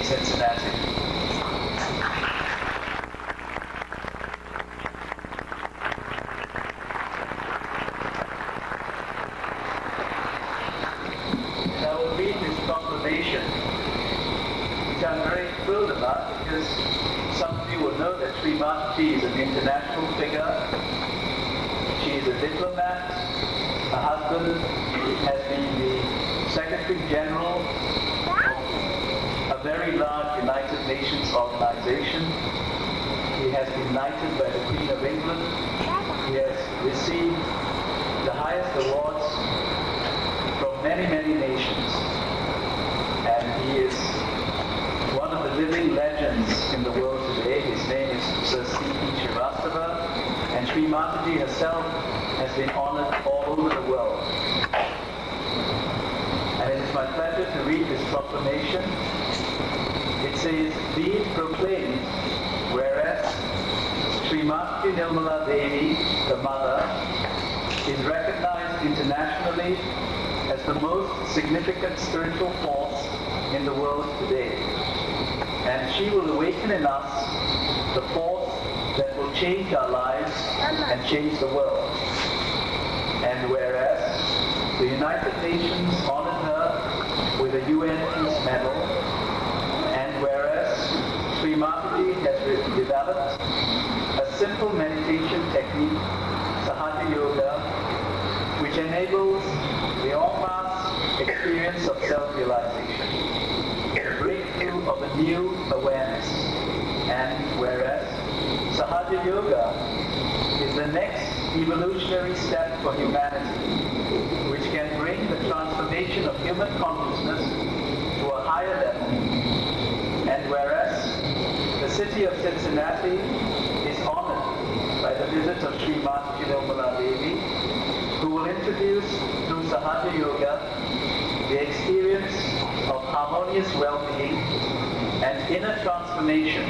Cincinnati. And I will read this proclamation, which I'm very thrilled about because some of you will know that Shri Mataji is an international figure. She is a diplomat. Her husband has been the Secretary General of a very large United Nations organization. He has been knighted by the Queen of England. He has received the highest awards from many, many nations. And he is one of the living legends in the world today. His name is Sir H.H.Shri Mataji, and Shri Mataji herself has been honored all over the world. And it is my pleasure to read this proclamation. It says, "Be it proclaimed, whereas Shri Mataji Nirmala Devi, the mother, is recognized internationally as the most significant spiritual force in the world today. And she will awaken in us the force that will change our lives and change the world. And whereas the United Nations honored her with a UN Peace Medal, and whereas Shri Mataji has developed a simple meditation technique, SahajaYoga, which enables the en-masse experience of self-realization, the breakthrough of a new awareness. And whereas SahajaYoga is the next evolutionary step for humanity, which can bring the transformation of human consciousness to a higher level. And whereas the city of Cincinnati is honored by the visit of Shri Mataji Nirmala Devi, who will introduce through SahajaYoga the experience of harmonious well-being and inner transformation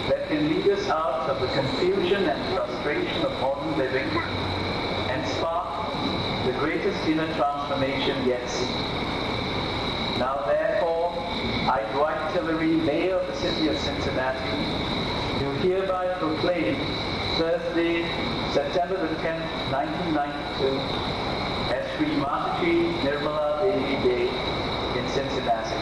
that can lead us out of the confusion and frustration of modern living and spark the greatest inner transformation yet seen. Now therefore, I, Dwight Tillery, Mayor of the city of Cincinnati, do hereby proclaim Thursday, September the 10th, 1992, as Shri Mataji Nirmala Devi Day in Cincinnati.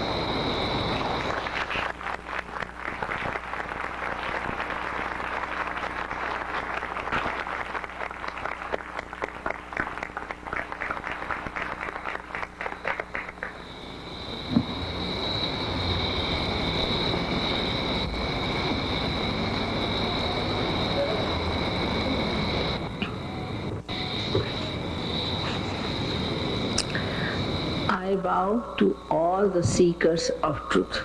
I bow to all the seekers of truth.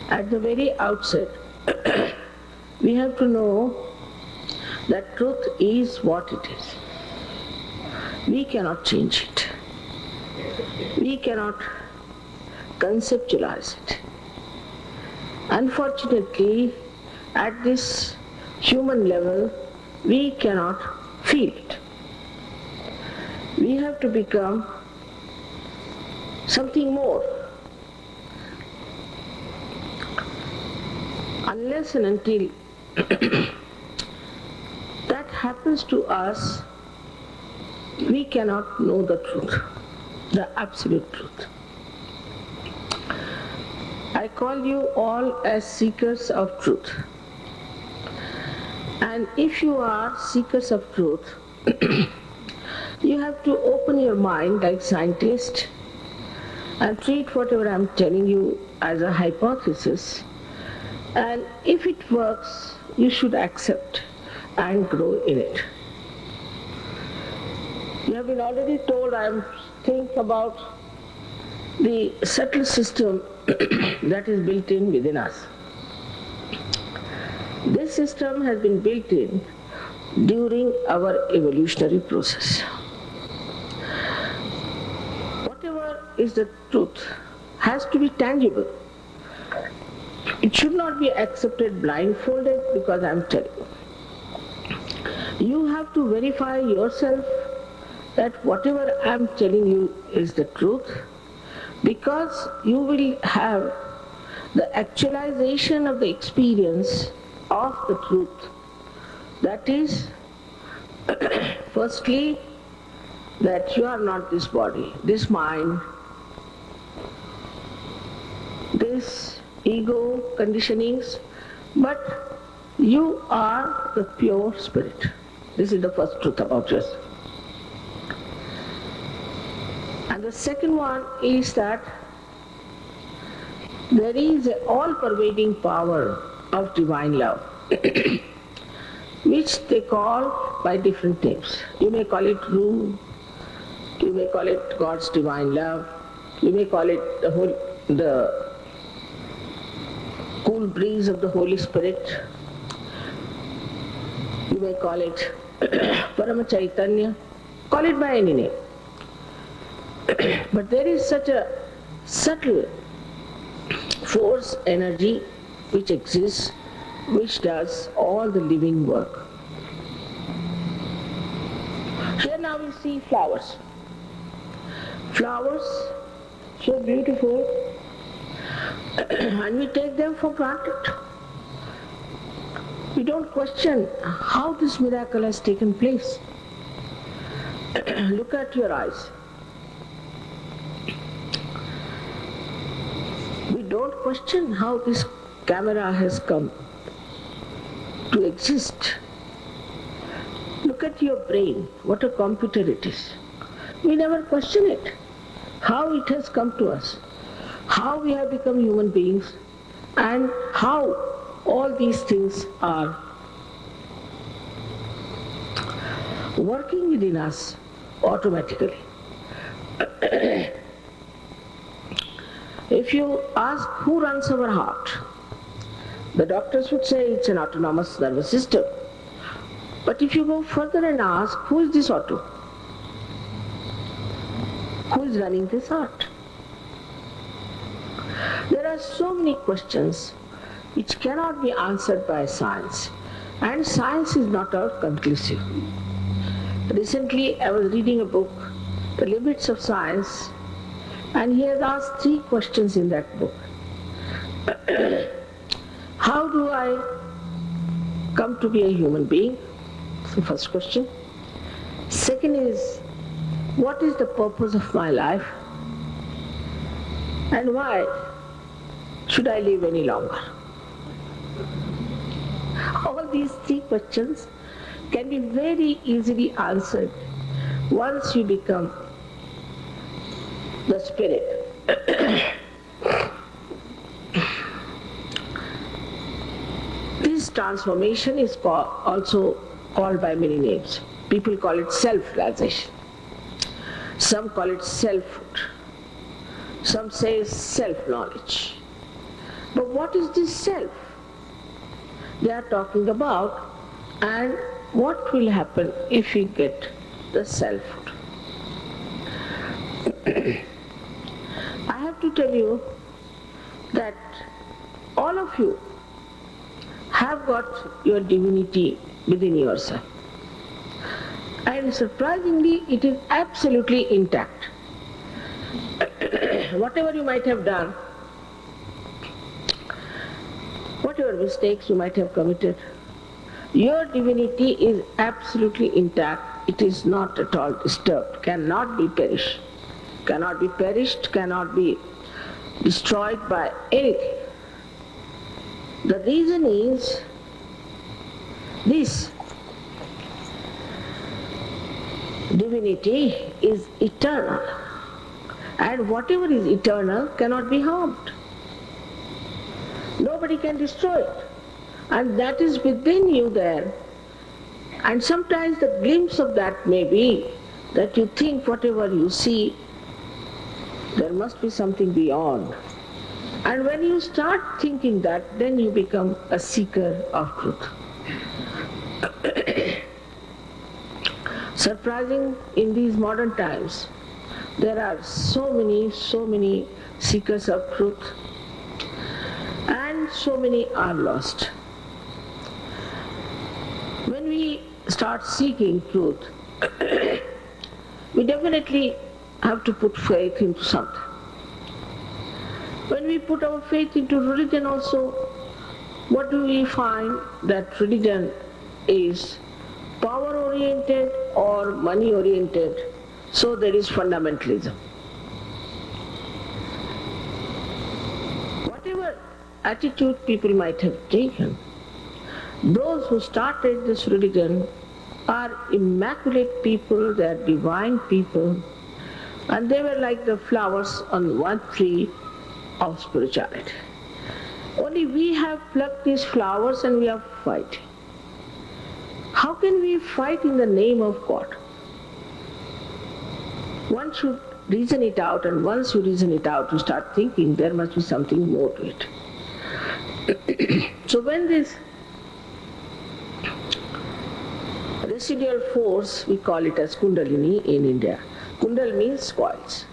At the very outset, we have to know that truth is what it is. We cannot change it. We cannot conceptualize it. Unfortunately, at this human level, we cannot feel it. We have to become something more. Unless and until that happens to us, we cannot know the truth, the absolute truth. I call you all as seekers of truth. And if you are seekers of truth, you have to open your mind like scientists and treat whatever I'm telling you as a hypothesis. And if it works, you should accept and grow in it. You have been already told I'm thinking about the subtle system that is built in within us. This system has been built in during our evolutionary process. Whatever is the truth has to be tangible. It should not be accepted blindfolded because I'm telling you. You have to verify yourself that whatever I am telling you is the truth, because you will have the actualization of the experience of the truth. That is, firstly, that you are not this body, this mind, this ego conditionings, but you are the pure spirit. This is the first truth about yourself. And the second one is that there is an all-pervading power of divine love, which they call by different names. You may call it Ruh, you may call it God's divine love, you may call it the cool breeze of the Holy Spirit, you may call it Parama Chaitanya, call it by any name. But there is such a subtle force, energy which exists, which does all the living work. Here now we see flowers. Flowers, so beautiful, and we take them for granted. We don't question how this miracle has taken place. Look at your eyes. We don't question how this camera has come to exist. Look at your brain, what a computer it is. We never question it, how it has come to us, how we have become human beings, and how all these things are working within us automatically. If you ask who runs our heart, the doctors would say it's an autonomous nervous system. But if you go further and ask, who is this auto? Who is running this heart? There are so many questions which cannot be answered by science, and science is not all conclusive. Recently I was reading a book, The Limits of Science, and he has asked 3 questions in that book. How do I come to be a human being? That's the first question. Second is, what is the purpose of my life? And why should I live any longer? All these 3 questions can be very easily answered once you become the spirit. This transformation is also called by many names. People call it self-realization. Some call it selfhood. Some say self-knowledge. But what is this self they are talking about, and what will happen if we get the selfhood? I have to tell you that all of you have got your divinity within yourself, and surprisingly it is absolutely intact. Whatever you might have done, whatever mistakes you might have committed, your divinity is absolutely intact. It is not at all disturbed, cannot be perished, cannot be destroyed by anything. The reason is this: divinity is eternal, and whatever is eternal cannot be harmed. Nobody can destroy it, and that is within you there. And sometimes the glimpse of that may be that you think whatever you see, there must be something beyond. And when you start thinking that, then you become a seeker of truth. Surprising, in these modern times, there are so many seekers of truth, and so many are lost. When we start seeking truth, we definitely have to put faith into something. When we put our faith into religion also, what do we find? That religion is power-oriented or money-oriented, so there is fundamentalism. Whatever attitude people might have taken, those who started this religion are immaculate people, they are divine people, and they were like the flowers on one tree of spirituality. Only we have plucked these flowers and we are fighting. How can we fight in the name of God? One should reason it out, and once you reason it out, you start thinking there must be something more to it. So when this residual force, we call it as Kundalini in India. Kundal means coils.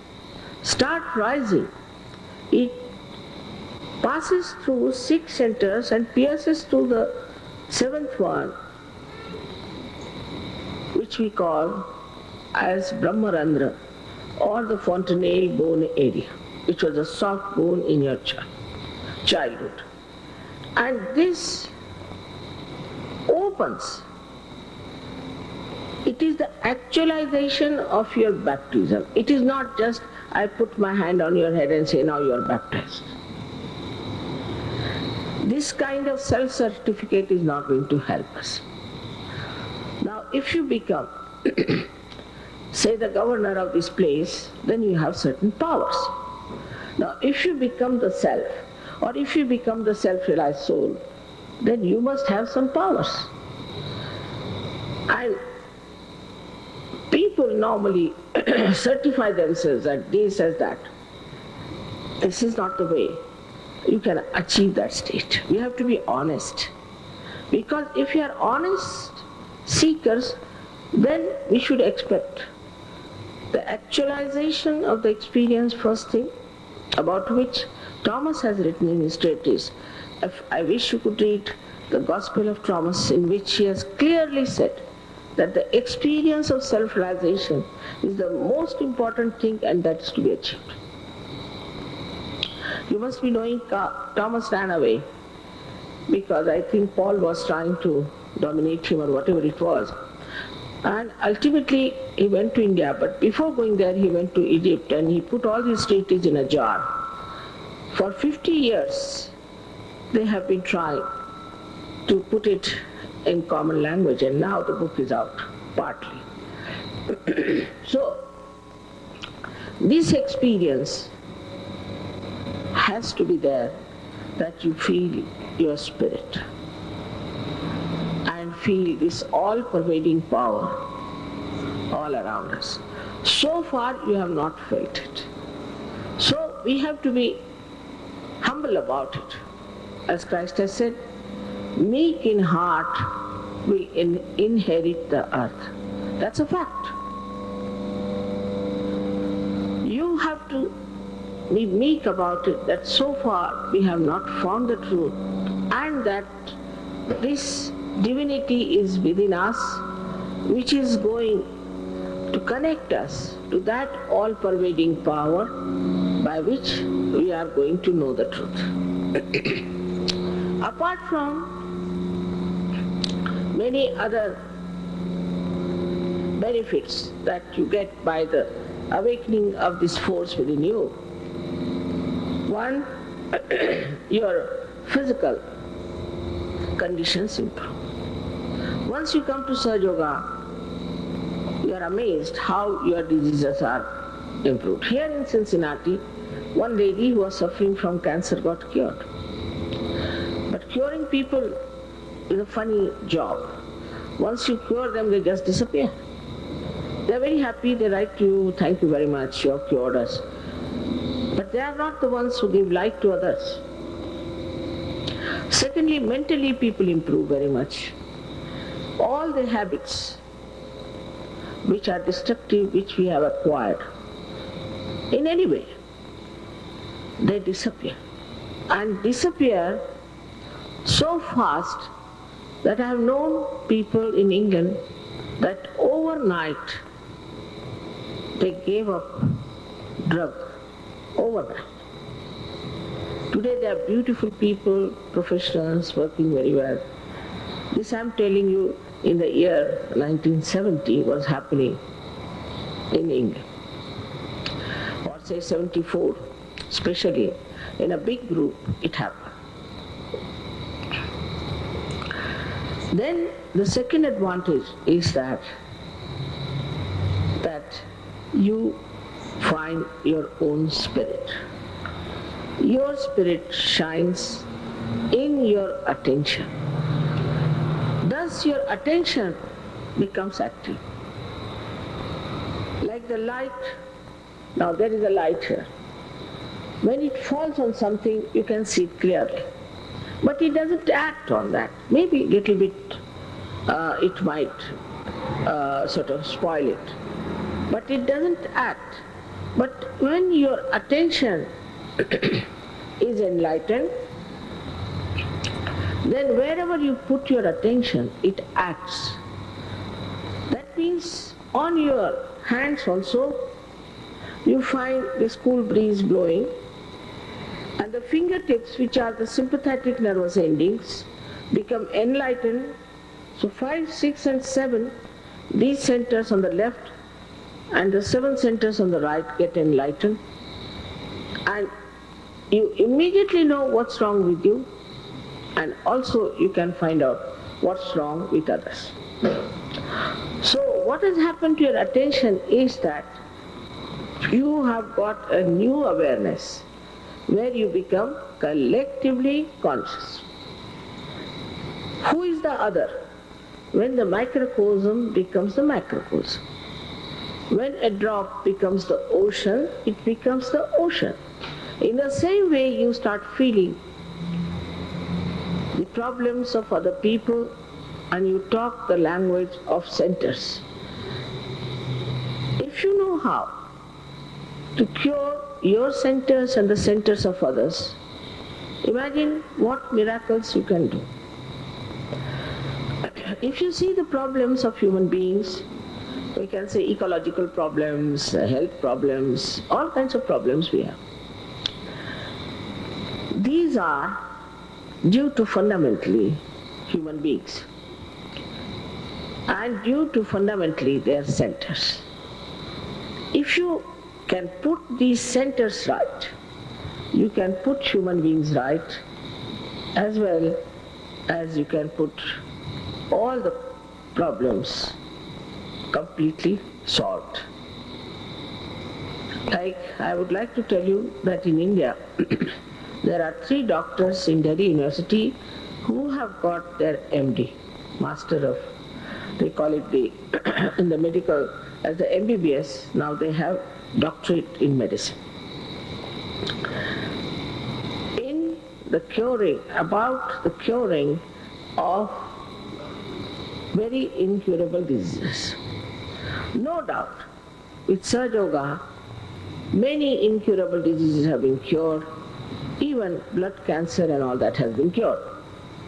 Start rising. It passes through 6 centers and pierces through the 7th one, which we call as Brahmarandra, or the fontanelle bone area, which was a soft bone in your childhood. And this opens. It is the actualization of your baptism. It is not just I put my hand on your head and say now you are baptized. This kind of self-certificate is not going to help us. Now if you become, say, the governor of this place, then you have certain powers. Now if you become the self, or if you become the self-realized soul, then you must have some powers. And people normally certify themselves as this, as that. This is not the way you can achieve that state. We have to be honest. Because if you are honest seekers, then we should expect the actualization of the experience first thing, about which Thomas has written in his treatise. I wish you could read the Gospel of Thomas, in which he has clearly said that the experience of self-realization is the most important thing, and that is to be achieved. You must be knowing Thomas ran away because I think Paul was trying to dominate him or whatever it was. And ultimately he went to India, but before going there he went to Egypt and he put all these treatises in a jar. For 50 years they have been trying to put it in common language, and now the book is out, partly. So this experience has to be there, that you feel your spirit and feel this all-pervading power all around us. So far you have not felt it. So we have to be humble about it. As Christ has said, meek in heart will inherit the earth. That's a fact. You have to be meek about it, that so far we have not found the truth, and that this divinity is within us, which is going to connect us to that all-pervading power by which we are going to know the truth. Apart from many other benefits that you get by the awakening of this force within you, one, your physical conditions improve. Once you come to SahajaYoga, you are amazed how your diseases are improved. Here in Cincinnati, one lady who was suffering from cancer got cured. But curing people is a funny job. Once you cure them, they just disappear. They are very happy, they write to you, thank you very much, you have cured us. But they are not the ones who give light to others. Secondly, mentally people improve very much. All the habits which are destructive, which we have acquired, in any way, they disappear. And disappear so fast that I have known people in England that overnight they gave up drug. Overnight. Today they are beautiful people, professionals, working very well. This I am telling you in the year 1970 was happening in England. Or say 74, especially in a big group it happened. Then the second advantage is that you find your own spirit. Your spirit shines in your attention. Thus your attention becomes active. Like the light, now there is a light here. When it falls on something, you can see it clearly. But it doesn't act on that. Maybe a little bit it might sort of spoil it. But it doesn't act. But when your attention is enlightened, then wherever you put your attention, it acts. That means on your hands also, you find this cool breeze blowing, and the fingertips, which are the sympathetic nervous endings, become enlightened. So 5, 6 and 7, these centers on the left and the 7 centers on the right get enlightened, and you immediately know what's wrong with you, and also you can find out what's wrong with others. So what has happened to your attention is that you have got a new awareness where you become collectively conscious. Who is the other? When the microcosm becomes the macrocosm. When a drop becomes the ocean, it becomes the ocean. In the same way you start feeling the problems of other people and you talk the language of centers. If you know how to cure your centers and the centers of others, imagine what miracles you can do. If you see the problems of human beings, we can say ecological problems, health problems, all kinds of problems we have. These are due to fundamentally human beings and due to fundamentally their centers. If you can put these centers right, you can put human beings right, as well as you can put all the problems completely solved. Like, I would like to tell you that in India, there are 3 doctors in Delhi University who have got their MD, Master of, they call it the, in the medical, as the MBBS, now they have doctorate in medicine. In the curing, about the curing of very incurable diseases. No doubt, with SahajaYoga, many incurable diseases have been cured, even blood cancer and all that has been cured.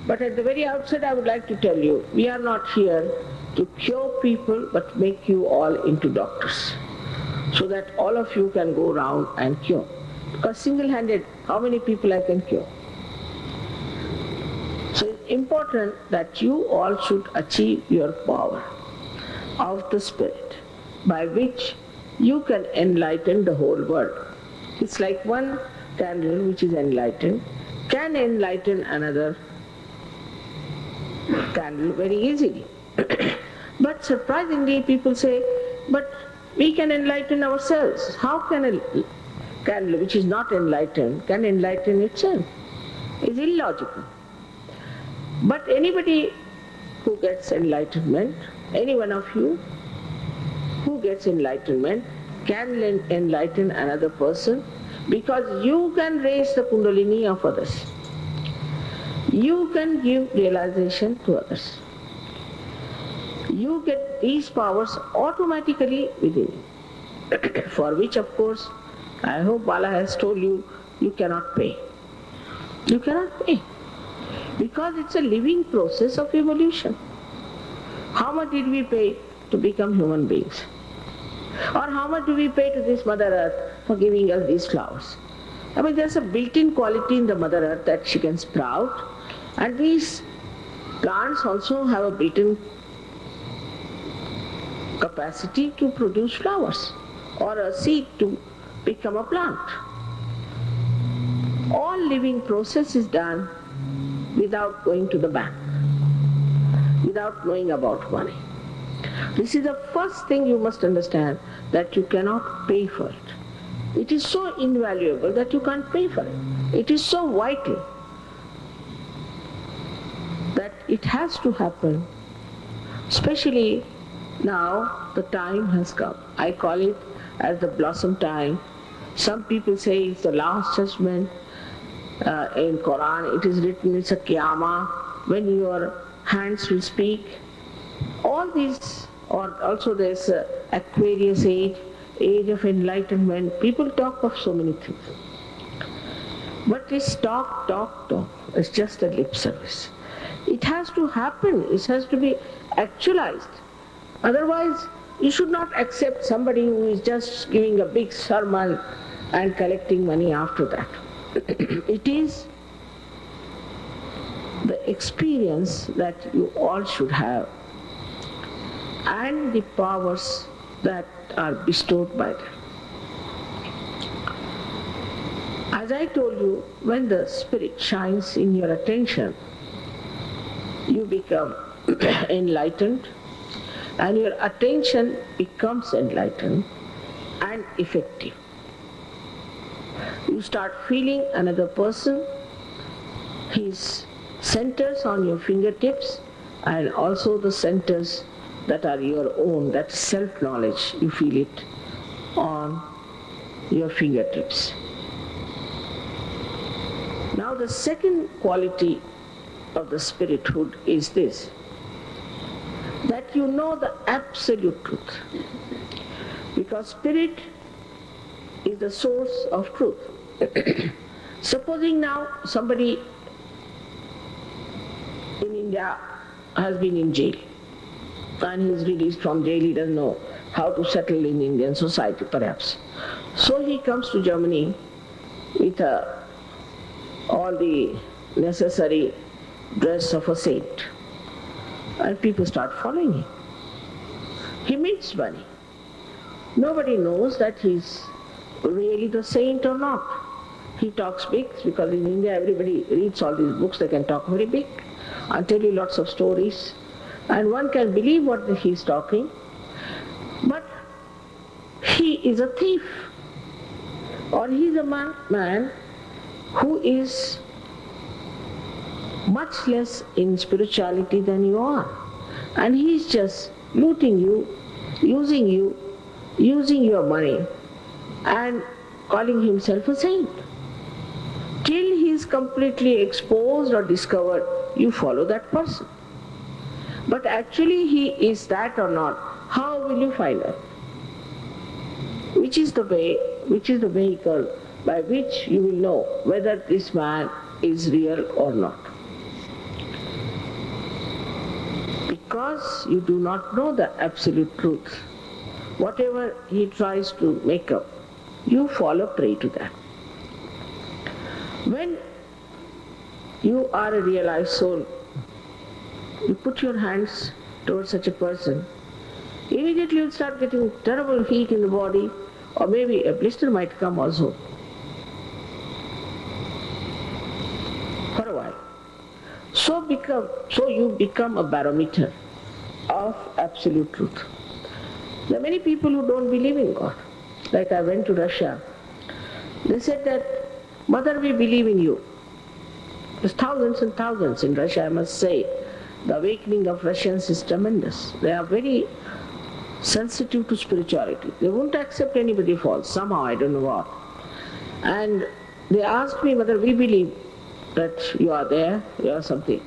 But at the very outset I would like to tell you, we are not here to cure people but make you all into doctors, so that all of you can go around and cure. Because single-handed, how many people I can cure? So it's important that you all should achieve your power of the spirit, by which you can enlighten the whole world. It's like one candle which is enlightened can enlighten another candle very easily. But surprisingly people say, but we can enlighten ourselves. How can a candle which is not enlightened can enlighten itself? It's illogical. But anybody who gets enlightenment, any one of you who gets enlightenment can enlighten another person, because you can raise the kundalini of others. You can give realization to others. You get these powers automatically within you, for which of course, I hope Bala has told you, you cannot pay. You cannot pay. Because it's a living process of evolution. How much did we pay to become human beings? Or how much do we pay to this Mother Earth for giving us these flowers? I mean, there's a built-in quality in the Mother Earth that she can sprout, and these plants also have a built-in capacity to produce flowers, or a seed to become a plant. All living process is done without going to the bank, without knowing about money. This is the first thing you must understand, that you cannot pay for it. It is so invaluable that you can't pay for it. It is so vital that it has to happen, especially now the time has come. I call it as the blossom time. Some people say it's the last judgment. In Quran it is written it's a Qiyamah, when your hands will speak. All these, or also there's Aquarius age, age of enlightenment. People talk of so many things. But this talk, it's just a lip service. It has to happen, it has to be actualized. Otherwise, you should not accept somebody who is just giving a big sermon and collecting money after that. It is the experience that you all should have, and the powers that are bestowed by them. As I told you, when the spirit shines in your attention, you become enlightened, and your attention becomes enlightened and effective. You start feeling another person, his centers on your fingertips, and also the centers that are your own, that self-knowledge, you feel it on your fingertips. Now the second quality of the spirithood is this, that you know the absolute truth. Because spirit is the source of truth. Supposing now somebody in India has been in jail, and he is released from jail, he doesn't know how to settle in Indian society perhaps. So he comes to Germany with all the necessary dress of a saint, and people start following him. He meets money. Nobody knows that he's really the saint or not. He talks big, because in India everybody reads all these books, they can talk very big and tell you lots of stories, and one can believe what he's talking, but he is a thief, or he's a man who is much less in spirituality than you are, and he's just looting you, using your money, and calling himself a saint. Till he is completely exposed or discovered, you follow that person. But actually he is that or not, how will you find out? Which is the vehicle by which you will know whether this man is real or not? Because you do not know the absolute truth. Whatever he tries to make up, you fall a prey to that. When you are a realized soul, you put your hands towards such a person, immediately you'll start getting terrible heat in the body, or maybe a blister might come also for a while. So you become a barometer of absolute truth. There are many people who don't believe in God. Like I went to Russia, they said that, Mother, we believe in you. There's thousands and thousands in Russia, I must say. The awakening of Russians is tremendous. They are very sensitive to spirituality. They won't accept anybody false, somehow, I don't know what. And they asked me, Mother, we believe that you are there, you are something.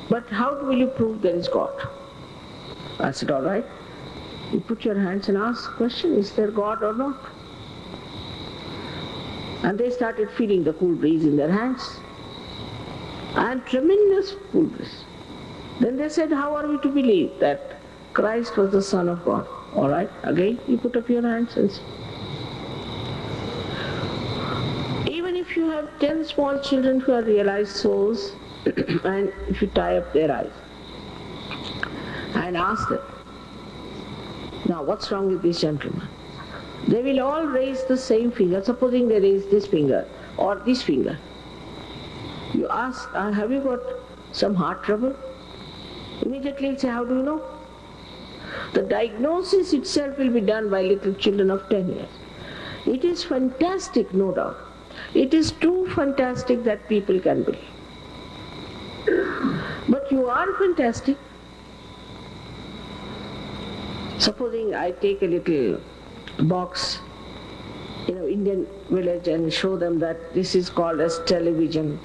But how will you prove there is God? I said, all right. You put your hands and ask the question, is there God or not? And they started feeling the cool breeze in their hands. and tremendous fullness. Then they said, how are we to believe that Christ was the Son of God? All right, again you put up your hands and say. Even if you have 10 small children who are realized souls, and if you tie up their eyes and ask them, now what's wrong with this gentleman? They will all raise the same finger, supposing they raise this finger or this finger. You ask, have you got some heart trouble? Immediately say, how do you know? The diagnosis itself will be done by little children of 10 years. It is fantastic, no doubt. It is too fantastic that people can believe. But you are fantastic. Supposing I take a little box, Indian village, and show them that this is called as television,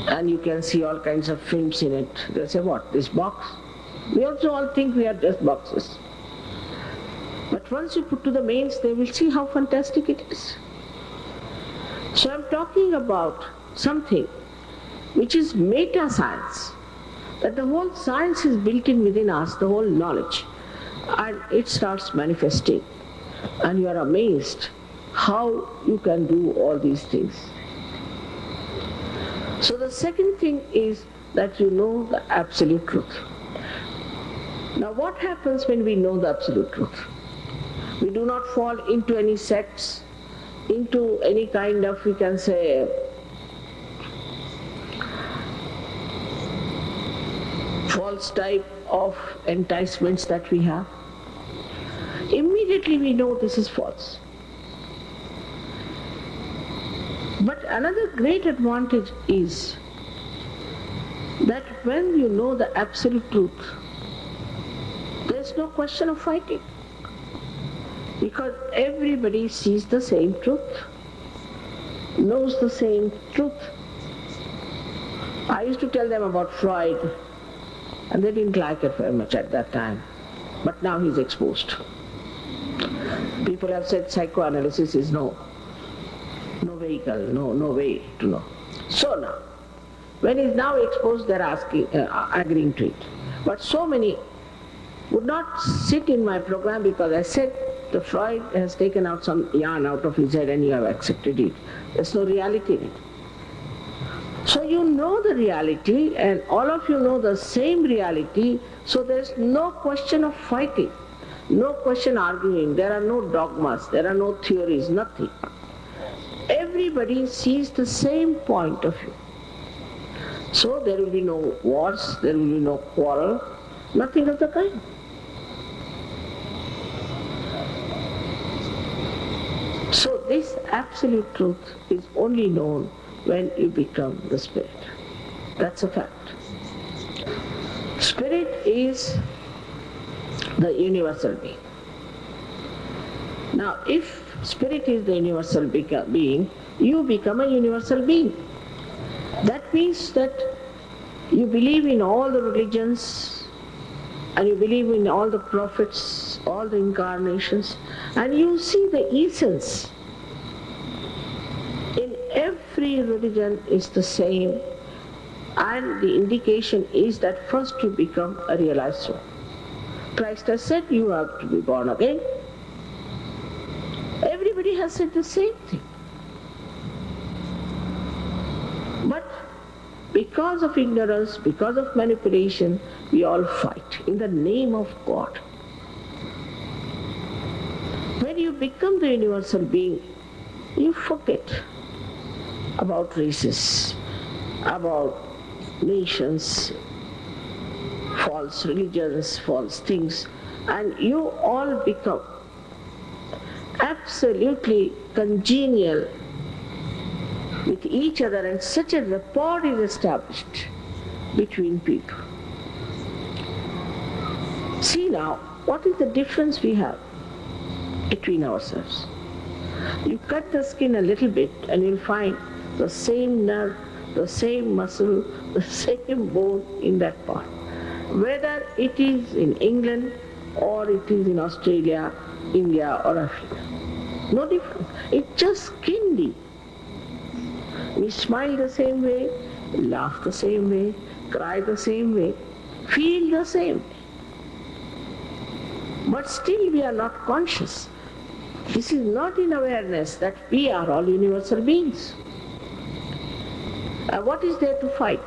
and you can see all kinds of films in it. They'll say, what, this box? We also all think we are just boxes. But once you put to the mains, they will see how fantastic it is. So I'm talking about something which is meta-science, that the whole science is built in within us, the whole knowledge, and it starts manifesting. And you are amazed how you can do all these things. So the second thing is that you know the absolute truth. Now what happens when we know the absolute truth? We do not fall into any sects, into any kind of, we can say, false type of enticements that we have. Immediately we know this is false. But another great advantage is that when you know the absolute truth, there is no question of fighting. Because everybody sees the same truth, knows the same truth. I used to tell them about Freud, and they didn't like it very much at that time. But now he's exposed. People have said psychoanalysis is no vehicle, no way to know. So now, when he's now exposed, they're agreeing to it. But so many would not sit in my program because I said, the Freud has taken out some yarn out of his head and you have accepted it. There's no reality in it. So you know the reality, and all of you know the same reality, so there's no question of fighting, no question arguing, there are no dogmas, there are no theories, nothing. Everybody sees the same point of view. So there will be no wars, there will be no quarrel, nothing of the kind. So this absolute truth is only known when you become the Spirit. That's a fact. Spirit is the universal being. Now if Spirit is the universal being, you become a universal being. That means that you believe in all the religions, and you believe in all the prophets, all the incarnations, and you see the essence. In every religion is the same, and the indication is that first you become a realized soul. Christ has said you have to be born again. Everybody has said the same thing. But because of ignorance, because of manipulation, we all fight in the name of God. When you become the universal being, you forget about races, about nations, false religions, false things, and you all become absolutely congenial with each other, and such a rapport is established between people. See now, what is the difference we have between ourselves? You cut the skin a little bit and you'll find the same nerve, the same muscle, the same bone in that part. Whether it is in England or it is in Australia, India or Africa. No difference. It's just skin deep. We smile the same way, laugh the same way, cry the same way, feel the same way. But still we are not conscious. This is not in awareness that we are all universal beings. And what is there to fight?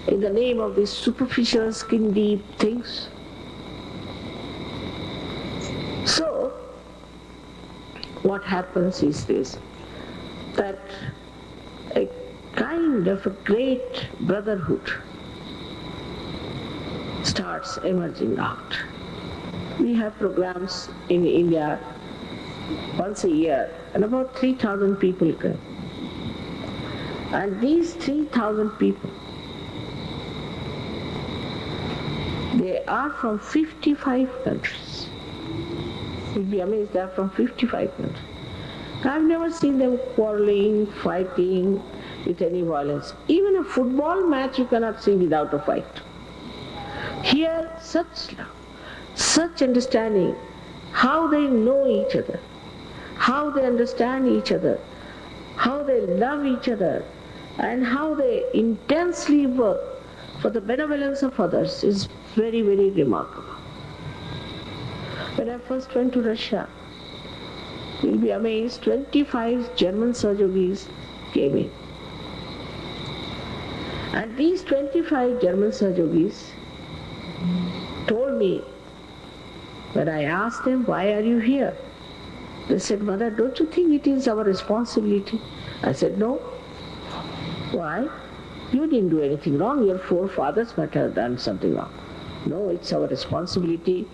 In the name of these superficial, skin-deep things. So, what happens is this, that a kind of a great brotherhood starts emerging out. We have programs in India once a year, and about 3,000 people come. And these 3,000 people, they are from 55 countries. You'll be amazed, they are from 55 countries. I've never seen them quarreling, fighting with any violence. Even a football match you cannot see without a fight. Here, such love, such understanding, how they know each other, how they understand each other, how they love each other, and how they intensely work for the benevolence of others is very, very remarkable. When I first went to Russia, you'll be amazed, 25 German Sahajogis came in. And these 25 German Sahajogis told me, when I asked them, why are you here? They said, Mother, don't you think it is our responsibility? I said, no. Why? You didn't do anything wrong. Your forefathers might have done something wrong. No, it's our responsibility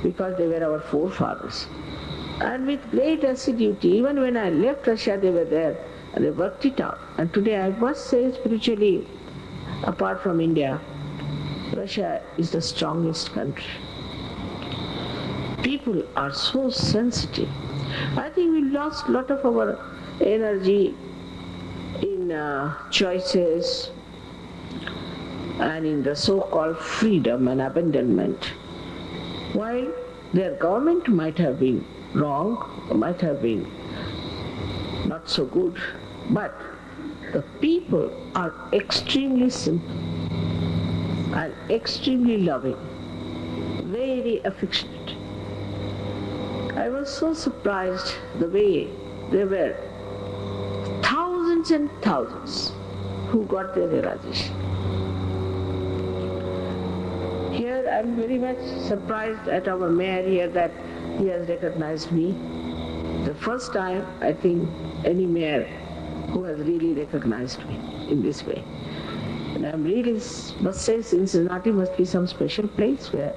because they were our forefathers. And with great assiduity, even when I left Russia, they were there and they worked it out. And today I must say, spiritually, apart from India, Russia is the strongest country. People are so sensitive. I think we lost a lot of our energy in choices and in the so-called freedom and abandonment. While their government might have been wrong, might have been not so good, but the people are extremely simple and extremely loving, very affectionate. I was so surprised the way there were thousands and thousands who got their realization. Here I am very much surprised at our mayor here that he has recognized me. The first time I think any mayor who has really recognized me in this way. And I really must say Cincinnati must be some special place where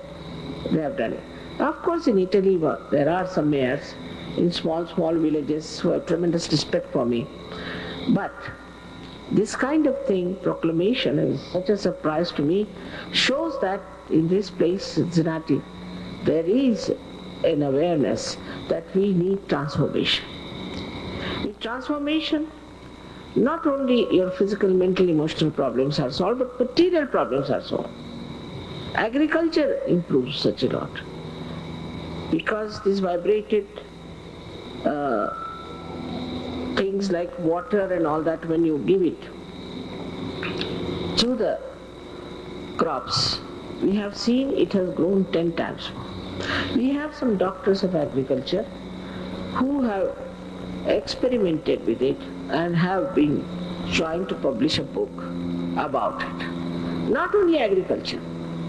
they have done it. Of course in Italy there are some mayors in small villages who have tremendous respect for me. But this kind of thing, proclamation, is such a surprise to me, shows that in this place, Cincinnati, there is an awareness that we need transformation. With transformation, not only your physical, mental, emotional problems are solved, but material problems are solved. Agriculture improves such a lot. Because this vibrated things like water and all that, when you give it to the crops, we have seen it has grown 10 times more. We have some doctors of agriculture who have experimented with it and have been trying to publish a book about it. Not only agriculture,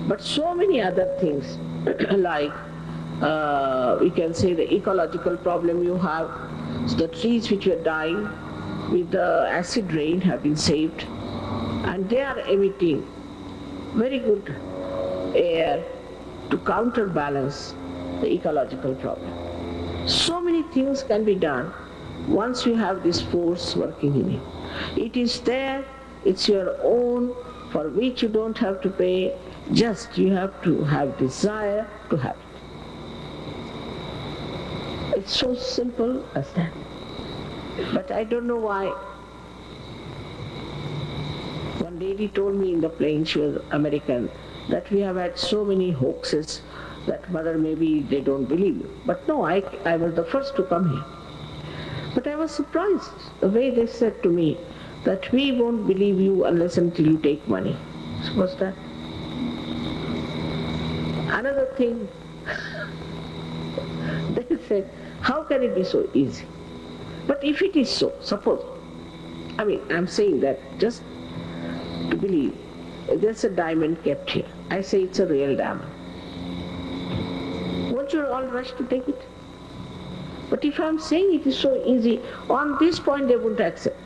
but so many other things like we can say the ecological problem you have. So the trees which were dying with the acid rain have been saved, and they are emitting very good air to counterbalance the ecological problem. So many things can be done once you have this force working in you. It is there, it's your own, for which you don't have to pay, just you have to have desire to have it. It's so simple as that. But I don't know why. One lady told me in the plane, she was American, that we have had so many hoaxes that Mother, maybe they don't believe you. But no, I was the first to come here. But I was surprised the way they said to me that we won't believe you unless until you take money. Suppose that. Another thing, they said, how can it be so easy? But if it is so, suppose, I'm saying that just to believe, there's a diamond kept here. I say it's a real diamond. Won't you all rush to take it? But if I'm saying it is so easy, on this point they won't accept.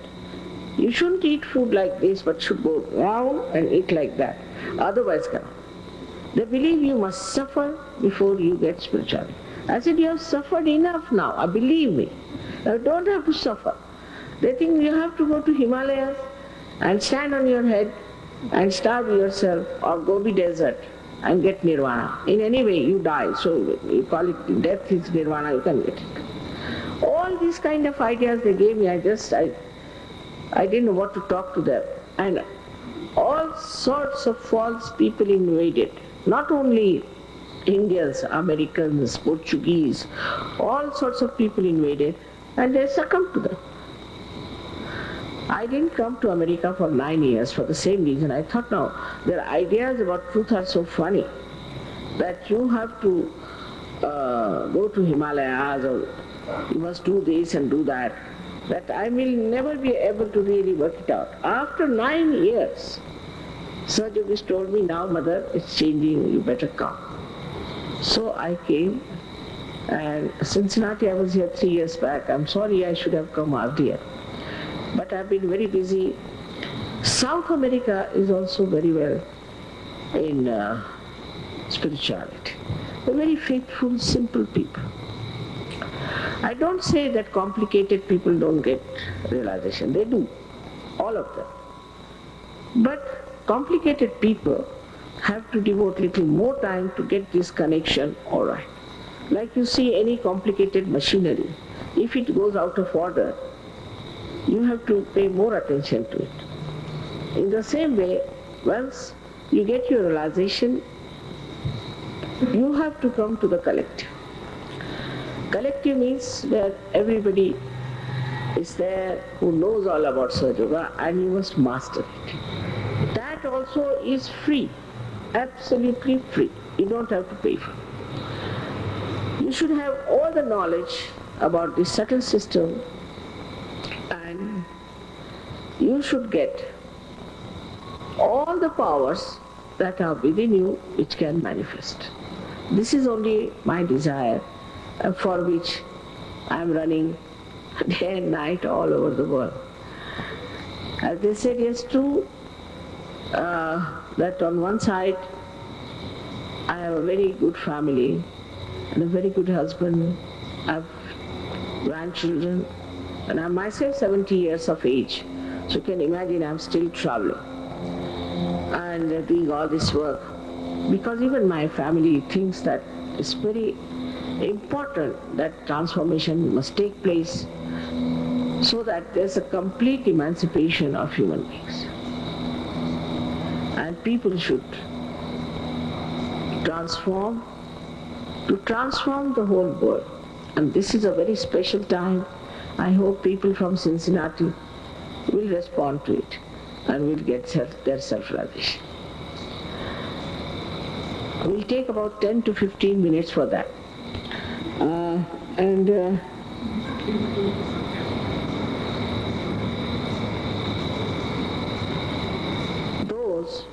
You shouldn't eat food like this, but should go round and eat like that. Otherwise, cannot. They believe you must suffer before you get spirituality. I said, you have suffered enough now, believe me. Now don't have to suffer. They think you have to go to Himalayas and stand on your head and starve yourself or Gobi desert and get nirvana. In any way you die, so you call it death is nirvana, you can get it. All these kind of ideas they gave me, I didn't know what to talk to them. And all sorts of false people invaded. Not only Indians, Americans, Portuguese, all sorts of people invaded and they succumbed to them. I didn't come to America for 9 years for the same reason. I thought, no, their ideas about truth are so funny that you have to go to Himalayas or you must do this and do that, that I will never be able to really work it out. After 9 years, Sahaja told me, now mother, it's changing, you better come. So I came, and Cincinnati, I was here 3 years back. I'm sorry I should have come earlier. But I've been very busy. South America is also very well in spirituality. They're very faithful, simple people. I don't say that complicated people don't get realization. They do, all of them. But complicated people have to devote little more time to get this connection all right. Like you see any complicated machinery, if it goes out of order, you have to pay more attention to it. In the same way, once you get your realization, you have to come to the collective. Collective means where everybody is there who knows all about SahajaYoga and you must master it. That also is free, absolutely free. You don't have to pay for it. You should have all the knowledge about this subtle system and you should get all the powers that are within you which can manifest. This is only my desire for which I am running day and night all over the world. As they said, yes, true, that on one side I have a very good family and a very good husband, I have grandchildren, and I'm myself 70 years of age. So you can imagine I'm still traveling and doing all this work. Because even my family thinks that it's very important that transformation must take place so that there's a complete emancipation of human beings. And people should transform, to transform the whole world. And this is a very special time. I hope people from Cincinnati will respond to it and will get their self-realization. We'll take about 10 to 15 minutes for that. Those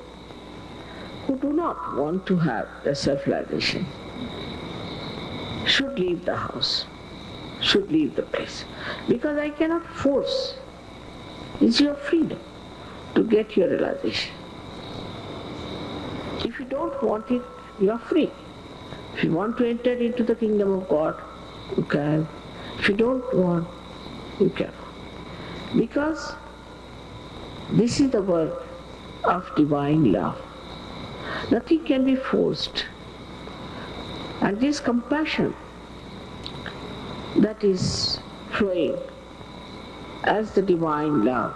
who do not want to have their self-realization should leave the house, should leave the place. Because I cannot force. It's your freedom to get your realization. If you don't want it, you are free. If you want to enter into the kingdom of God, you can. If you don't want, you cannot. Because this is the work of divine love. Nothing can be forced. And this compassion that is flowing as the divine love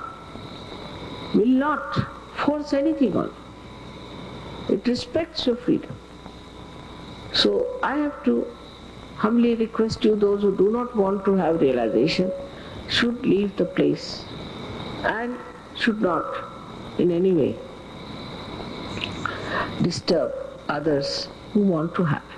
will not force anything on you. It respects your freedom. So I have to humbly request you, those who do not want to have realization should leave the place and should not in any way disturb others who want to have it.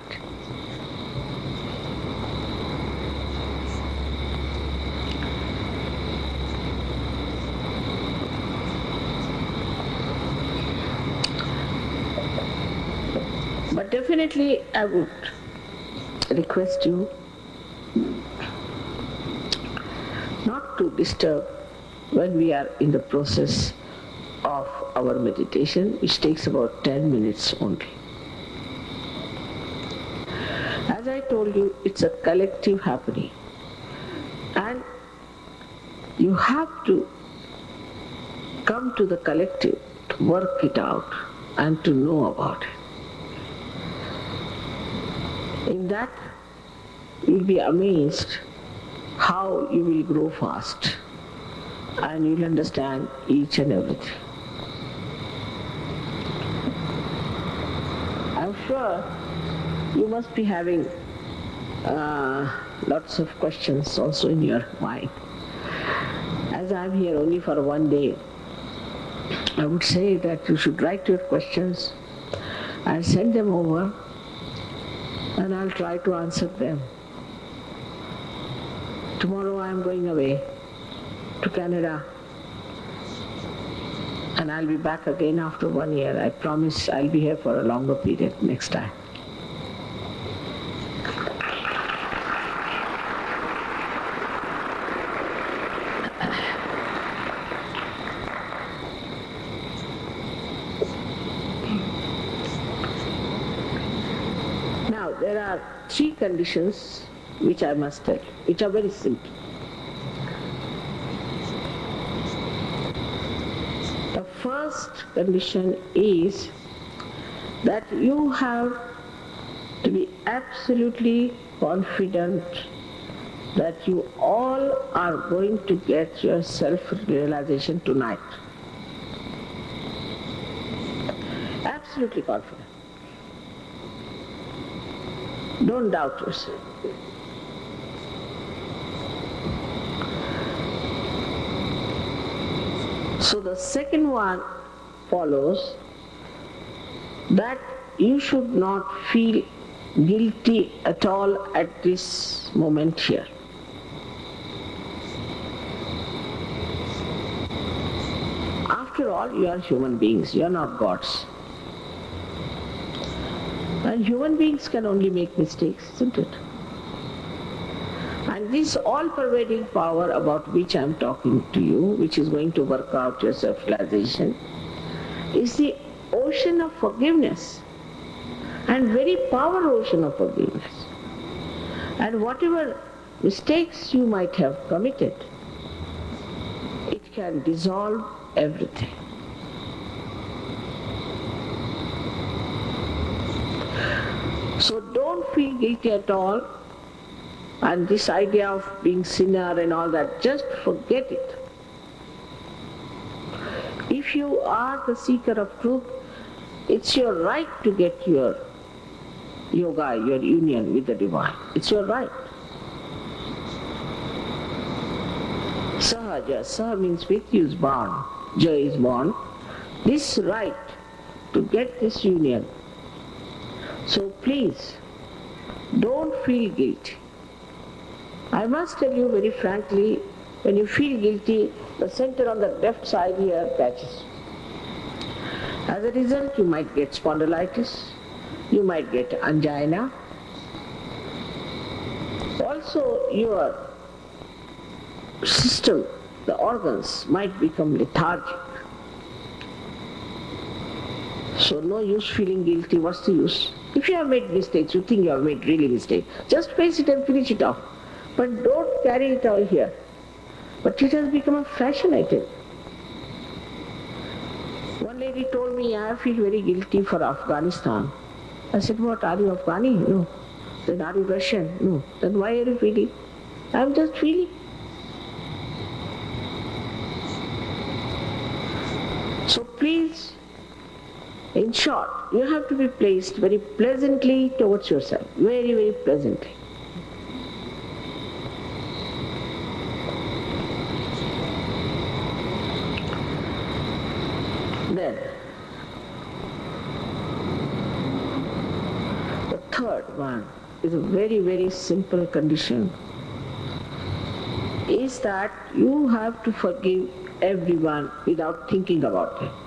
But definitely I would request you not to disturb when we are in the process of our meditation, which takes about 10 minutes only. As I told you, it's a collective happening, and you have to come to the collective to work it out and to know about it. In that, you'll be amazed how you will grow fast and you'll understand each and everything. I'm sure you must be having lots of questions also in your mind. As I'm here only for one day, I would say that you should write your questions and send them over, and I'll try to answer them. Tomorrow I'm going away to Canada, and I'll be back again after 1 year. I promise I'll be here for a longer period next time. Now, there are 3 conditions which I must tell you, which are very simple. The first condition is that you have to be absolutely confident that you all are going to get your self-realization tonight. Absolutely confident. Don't doubt yourself. So the second one follows that you should not feel guilty at all at this moment here. After all, you are human beings, you are not gods. And human beings can only make mistakes, isn't it? And this all-pervading power about which I am talking to you, which is going to work out your self-realization, is the ocean of forgiveness, and very power ocean of forgiveness. And whatever mistakes you might have committed, it can dissolve everything. So don't feel guilty at all, and this idea of being sinner and all that, just forget it. If you are the seeker of truth, it's your right to get your yoga, your union with the divine. It's your right. Sahaja, Saha means with you is born, Jai is born. This right to get this union. So please, don't feel guilty. I must tell you very frankly, when you feel guilty, the center on the left side here catches. As a result, you might get spondylitis, you might get angina. Also, your system, the organs, might become lethargic. So no use feeling guilty. What's the use? If you have made mistakes, you think you have made really mistakes, just face it and finish it off. But don't carry it all here. But it has become a fashion, I think. One lady told me, I feel very guilty for Afghanistan. I said, what, are you Afghani? No. Then are you Russian? No. Then why are you feeling? I'm just feeling. So please, in short, you have to be placed very pleasantly towards yourself, very, very pleasantly. Then, the third one is a very, very simple condition, is that you have to forgive everyone without thinking about it.